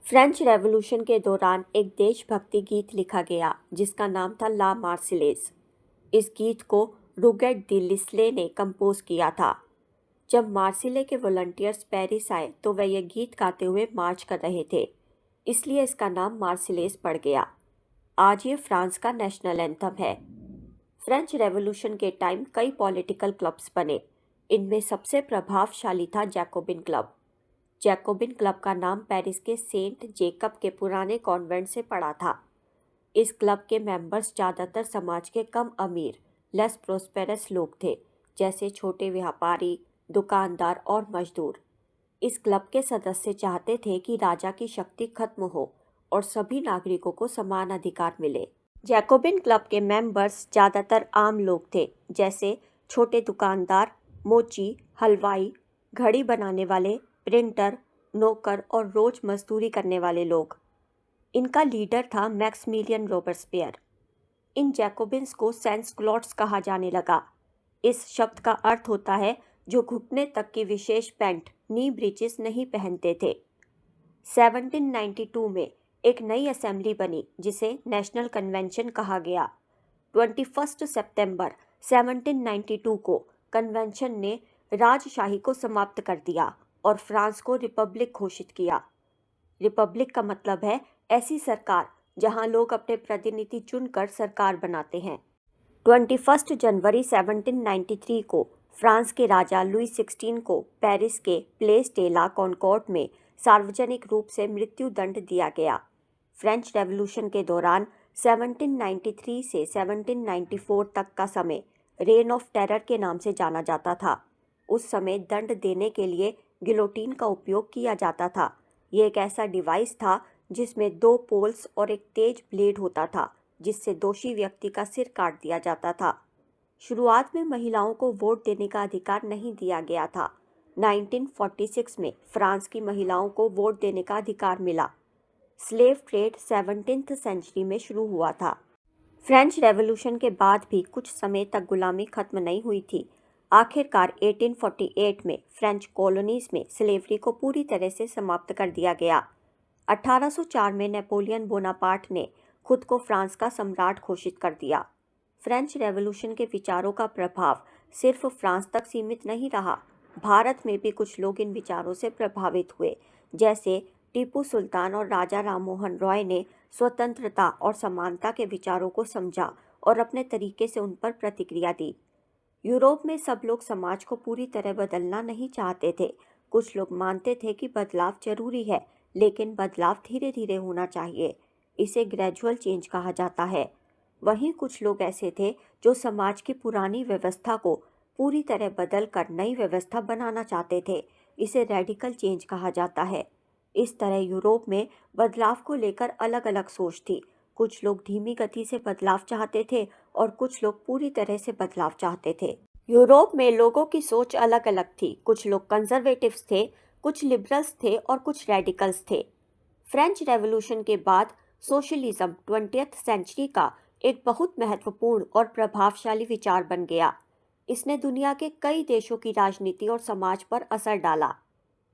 French revolution के दौरान एक देशभक्ति गीत लिखा गया जिसका नाम था ला मार्सिलेज। इस गीत को रुगेट दी लिस्ले ने कंपोज किया था। जब मार्सिले के वॉलंटियर्स पेरिस आए तो वे ये गीत गाते हुए मार्च कर रहे थे, इसलिए इसका नाम मार्सिलेज पड़ गया। आज ये फ्रांस का नेशनल एंथम है। फ्रेंच रेवोल्यूशन के टाइम कई पॉलिटिकल क्लब्स बने। इनमें सबसे प्रभावशाली था जैकोबिन क्लब। जैकोबिन क्लब का नाम पेरिस के सेंट जेकब के पुराने कॉन्वेंट से पड़ा था। इस क्लब के मेंबर्स ज़्यादातर समाज के कम अमीर, लेस प्रोस्पेरस लोग थे, जैसे छोटे व्यापारी, दुकानदार और मजदूर। इस क्लब के सदस्य चाहते थे कि राजा की शक्ति खत्म हो और सभी नागरिकों को समान अधिकार मिले। जैकोबिन क्लब के मेंबर्स ज़्यादातर आम लोग थे, जैसे छोटे दुकानदार, मोची, हलवाई, घड़ी बनाने वाले, प्रिंटर, नौकर और रोज मजदूरी करने वाले लोग। इनका लीडर था मैक्समिलियन रोबेस्पियर। इन जैकोबिन्स को सेंस क्लॉट्स कहा जाने लगा। इस शब्द का अर्थ होता है जो घुटने तक की विशेष पैंट, नी ब्रीचेस नहीं पहनते थे। 1792 में एक नई असेंबली बनी जिसे नेशनल कन्वेंशन कहा गया। 21 सितंबर 1792 को कन्वेंशन ने राजशाही को समाप्त कर दिया और फ्रांस को रिपब्लिक घोषित किया। रिपब्लिक का मतलब है ऐसी सरकार जहां लोग अपने प्रतिनिधि चुनकर सरकार बनाते हैं। 21 जनवरी 1793 को फ्रांस के राजा लुई 16 को पेरिस के प्लेस डे ला कॉनकॉर्ड में सार्वजनिक रूप से मृत्यु दंड दिया गया। फ्रेंच रेवोल्यूशन के दौरान 1793 से 1794 तक का समय रेन ऑफ टेरर के नाम से जाना जाता था। उस समय दंड देने के लिए गिलोटीन का उपयोग किया जाता था। ये एक ऐसा डिवाइस था जिसमें 2 पोल्स और एक तेज ब्लेड होता था, जिससे दोषी व्यक्ति का सिर काट दिया जाता था। शुरुआत में महिलाओं को वोट देने का अधिकार नहीं दिया गया था। 1946 में फ्रांस की महिलाओं को वोट देने का अधिकार मिला। स्लेव ट्रेड 17th सेंचुरी में शुरू हुआ था। फ्रेंच रेवोल्यूशन के बाद भी कुछ समय तक गुलामी खत्म नहीं हुई थी। आखिरकार 1848 में फ्रेंच कॉलोनीज में स्लेवरी को पूरी तरह से समाप्त कर दिया गया। 1804 में नेपोलियन बोनापार्ट ने खुद को फ्रांस का सम्राट घोषित कर दिया। फ्रेंच रेवोल्यूशन के विचारों का प्रभाव सिर्फ फ्रांस तक सीमित नहीं रहा। भारत में भी कुछ लोग इन विचारों से प्रभावित हुए, जैसे टीपू सुल्तान और राजा राममोहन रॉय ने स्वतंत्रता और समानता के विचारों को समझा और अपने तरीके से उन पर प्रतिक्रिया दी। यूरोप में सब लोग समाज को पूरी तरह बदलना नहीं चाहते थे। कुछ लोग मानते थे कि बदलाव जरूरी है, लेकिन बदलाव धीरे धीरे होना चाहिए। इसे ग्रेजुअल चेंज कहा जाता है। वहीं कुछ लोग ऐसे थे जो समाज की पुरानी व्यवस्था को पूरी तरह बदल कर नई व्यवस्था बनाना चाहते थे। इसे रेडिकल चेंज कहा जाता है। इस तरह यूरोप में बदलाव को लेकर अलग अलग सोच थी। कुछ लोग धीमी गति से बदलाव चाहते थे और कुछ लोग पूरी तरह से बदलाव चाहते थे। यूरोप में लोगों की सोच अलग अलग थी। कुछ लोग कंजर्वेटिव्स थे, कुछ लिबरल्स थे और कुछ रेडिकल्स थे। फ्रेंच रेवोल्यूशन के बाद सोशलिज्म 20th सेंचुरी का एक बहुत महत्वपूर्ण और प्रभावशाली विचार बन गया। इसने दुनिया के कई देशों की राजनीति और समाज पर असर डाला।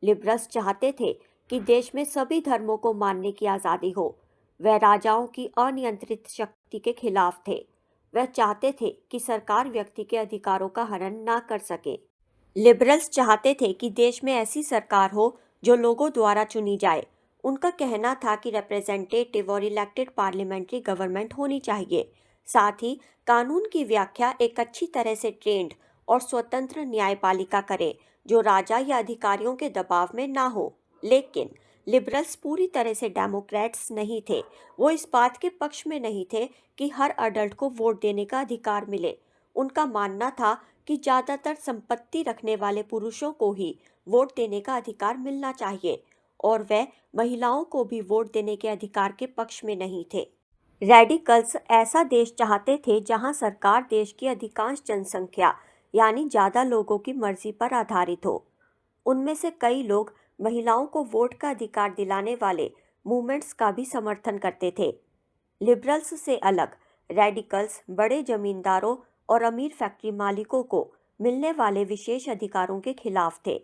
लिबरल्स चाहते थे कि देश में सभी धर्मों को मानने की आज़ादी हो। वह राजाओं की अनियंत्रित शक्ति के खिलाफ थे। वह चाहते थे कि सरकार व्यक्ति के अधिकारों का हनन ना कर सके। लिबरल्स चाहते थे कि देश में ऐसी सरकार हो जो लोगों द्वारा चुनी जाए। उनका कहना था कि रिप्रेजेंटेटिव और इलेक्टेड पार्लियामेंट्री गवर्नमेंट होनी चाहिए। साथ ही कानून की व्याख्या एक अच्छी तरह से ट्रेंड और स्वतंत्र न्यायपालिका करे जो राजा या अधिकारियों के दबाव में ना हो। लेकिन लिबरल्स पूरी तरह से डेमोक्रेट्स नहीं थे। वो इस बात के पक्ष में नहीं थे कि हर अडल्ट को वोट देने का अधिकार मिले। उनका मानना था कि ज़्यादातर संपत्ति रखने वाले पुरुषों को ही वोट देने का अधिकार मिलना चाहिए और वह महिलाओं को भी वोट देने के अधिकार के पक्ष में नहीं थे। रेडिकल्स ऐसा देश चाहते थे जहां सरकार देश की अधिकांश जनसंख्या यानी ज़्यादा लोगों की मर्जी पर आधारित हो। उनमें से कई लोग महिलाओं को वोट का अधिकार दिलाने वाले मूवमेंट्स का भी समर्थन करते थे। लिबरल्स से अलग रेडिकल्स बड़े जमींदारों और अमीर फैक्ट्री मालिकों को मिलने वाले विशेष अधिकारों के खिलाफ थे।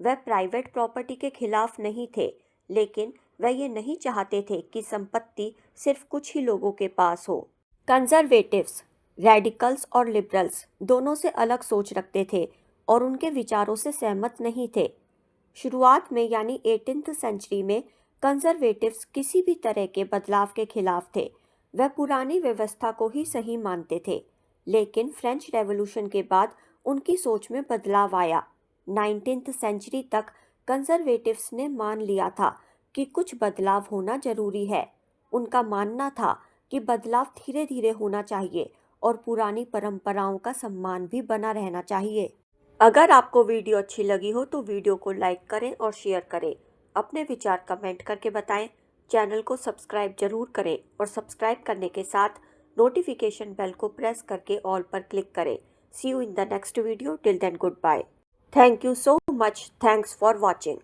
वह प्राइवेट प्रॉपर्टी के खिलाफ नहीं थे, लेकिन वह ये नहीं चाहते थे कि संपत्ति सिर्फ कुछ ही लोगों के पास हो। कंजर्वेटिव्स, रेडिकल्स और लिबरल्स दोनों से अलग सोच रखते थे और उनके विचारों से सहमत नहीं थे। शुरुआत में यानी 18th सेंचुरी में कंजर्वेटिव्स किसी भी तरह के बदलाव के खिलाफ थे। वह पुरानी व्यवस्था को ही सही मानते थे। लेकिन फ्रेंच रेवोल्यूशन के बाद उनकी सोच में बदलाव आया। 19th सेंचुरी तक कंजर्वेटिव्स ने मान लिया था कि कुछ बदलाव होना जरूरी है। उनका मानना था कि बदलाव धीरे धीरे होना चाहिए और पुरानी परंपराओं का सम्मान भी बना रहना चाहिए। अगर आपको वीडियो अच्छी लगी हो तो वीडियो को लाइक करें और शेयर करें। अपने विचार कमेंट करके बताएं। चैनल को सब्सक्राइब जरूर करें और सब्सक्राइब करने के साथ नोटिफिकेशन बेल को प्रेस करके ऑल पर क्लिक करें। See you in the next video. Till then goodbye. Thank you so much. Thanks for watching.